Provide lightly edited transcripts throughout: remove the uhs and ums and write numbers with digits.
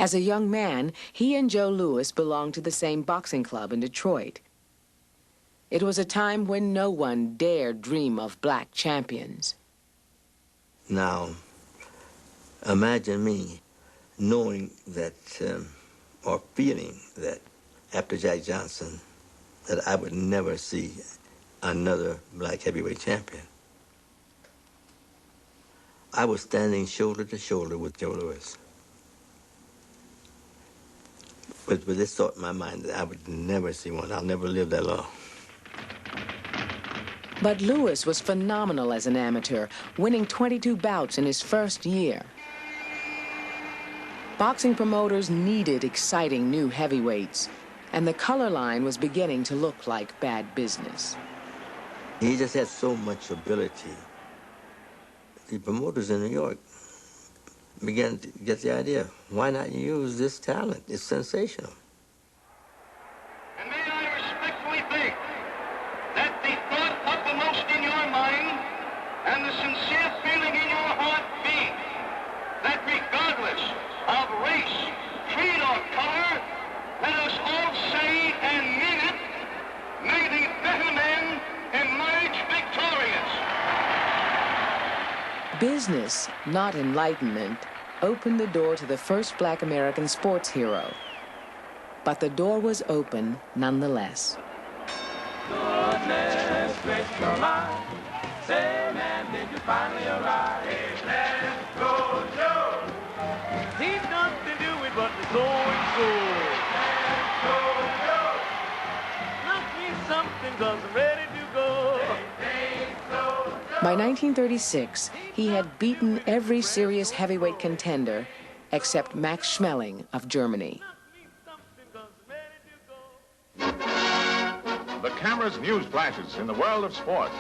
As a young man, he and Joe Louis belonged to the same boxing club in Detroit. It was a time when no one dared dream of black champions. Now, imagine me knowing that, or feeling that after Jack Johnson, that I would never see another black heavyweight champion. I was standing shoulder to shoulder with Joe Louis. With this thought in my mind that I would never see one. I'll never live that long. But Louis was phenomenal as an amateur, winning 22 bouts in his first year. Boxing promoters needed exciting new heavyweights, and the color line was beginning to look like bad business. He just had so much ability. The promoters in New York began to get the idea, why not use this talent? It's sensational. And may I respectfully think that the thought uppermost in your mind and the sincere feeling in your heart be that regardless of race, creed, or color, let us all say and mean it, may the better men emerge victorious. Business, not enlightenment, opened the door to the first black American sports hero. But the door was open nonetheless. Goodness gracious alive. Say, man, did you finally arrive? Hey, let's go, Joe. He's nothing to do with but the so-and-so. Let's go, Joe. Knock me something, 'cause I'm ready to go. By 1936, he had beaten every serious heavyweight contender except Max Schmeling of Germany. The camera's news flashes in the world of sports.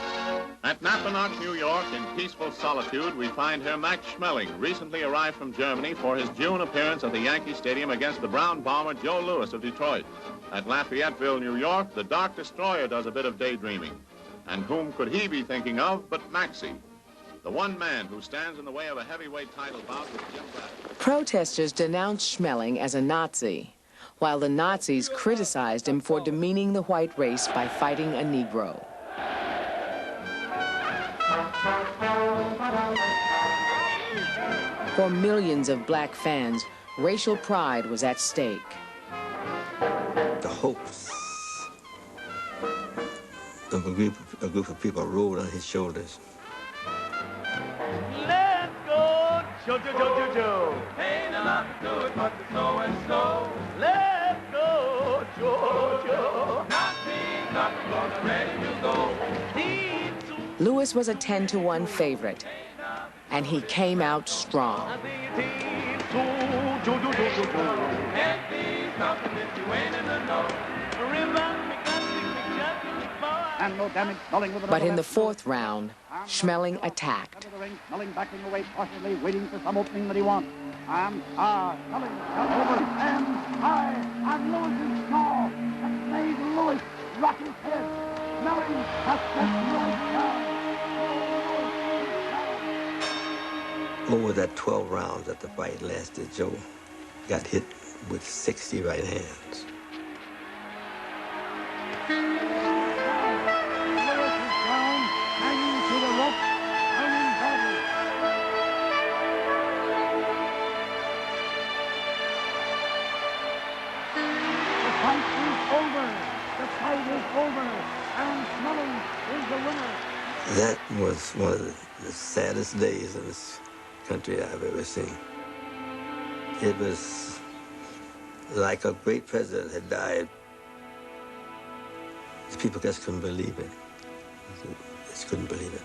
At Napanoch, New York, in peaceful solitude, we find Herr Max Schmeling, recently arrived from Germany for his June appearance at the Yankee Stadium against the Brown bomber Joe Louis of Detroit. At Lafayetteville, New York, the Dark Destroyer does a bit of daydreaming. And whom could he be thinking of but Maxie, the one man who stands in the way of a heavyweight title bout with Jim Bradley. Protesters denounced Schmeling as a Nazi, while the Nazis criticized him for demeaning the white race by fighting a Negro. For millions of black fans, racial pride was at stake. The hopes of a group of people rode on his shoulders. Let's go, Joe, Joe, Joe, Joe, Joe. Ain't a lot to do it but the so-and-so. Let's go, Joe, Joe. Not me, not gonna ready to go. Louis was a 10-1 favorite, and he came out strong. But in the fourth round, Schmeling attacked. Schmeling backing away cautiously, waiting for some opening that he wants. And Schmeling got over and high, and Louis is small. And made Louis rock his head. Schmeling has set Louis down. Over that 12 rounds that the fight lasted, Joe got hit with 60 right hands. That was one of the saddest days in this country I've ever seen. It was like a great president had died. The people just couldn't believe it. Just couldn't believe it.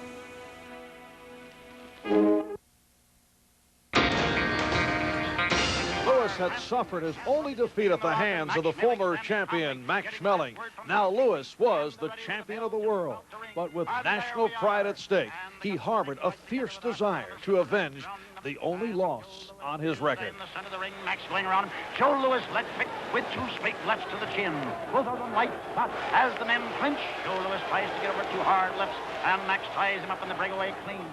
Louis had suffered his only defeat at the hands of the former champion, Max Schmeling. Now Louis was the champion of the world. But with national pride at stake, he harbored a fierce desire to avenge the only loss on his record. In the center of the ring, Max going around him. Joe Louis left pick with two straight lefts to the chin. Both of them right, but as the men clinch, Joe Louis tries to get over two hard lefts, and Max ties him up in the breakaway clean.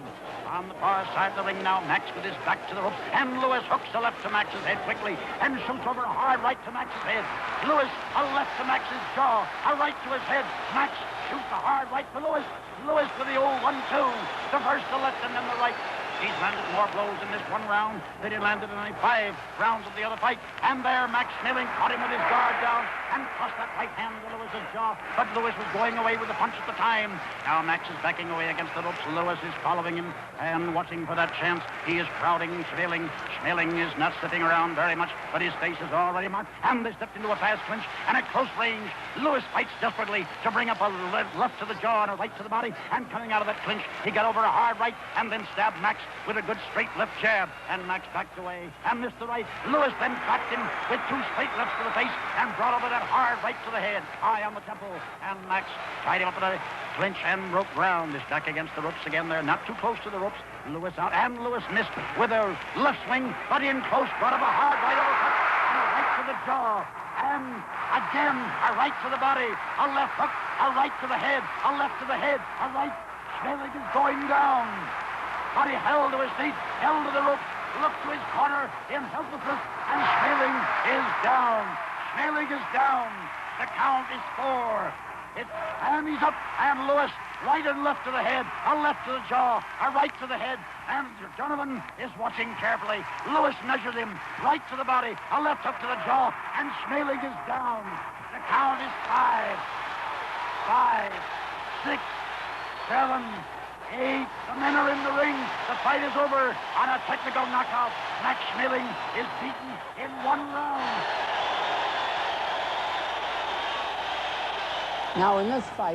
On the far side of the ring now, Max with his back to the ropes, and Lewis hooks a left to Max's head quickly, and shoots over a hard right to Max's head. Lewis, a left to Max's jaw, a right to his head. Max shoots a hard right to Lewis. Lewis with the old 1-2. The first the left and then the right. He's landed more blows in this one round than he landed in any 5 rounds of the other fight. And there, Max Schmeling caught him with his guard down and tossed that right hand to Lewis's jaw. But Lewis was going away with the punch at the time. Now Max is backing away against the ropes. Lewis is following him and watching for that chance. He is crowding Schmeling. Schmeling is not sitting around very much, but his face is already marked. And they stepped into a fast clinch and at close range. Lewis fights desperately to bring up a left to the jaw and a right to the body. And coming out of that clinch, he got over a hard right and then stabbed Max with a good straight left jab, and Max backed away and missed the right. Lewis then cracked him with 2 straight lefts to the face and brought over that hard right to the head, high on the temple, and Max tied him up in a clinch and broke ground. Is back against the ropes again. They're not too close to the ropes. Lewis out, and Lewis missed with a left swing, but in close, brought up a hard right overcut and a right to the jaw. And again, a right to the body, a left hook, a right to the head, a left to the head, a right. Schmeling is going down. But he held to his feet, held to the rope, looked to his corner in helplessness, and Schmeling is down. Schmeling is down. The count is 4. And he's up, and Lewis, right and left to the head, a left to the jaw, a right to the head, and Donovan is watching carefully. Lewis measured him, right to the body, a left hook to the jaw, and Schmeling is down. The count is 5, 6, 7, 8. The men are in the ring. The fight is over on a technical knockout. Max Schmeling is beaten in 1 round. Now in this fight,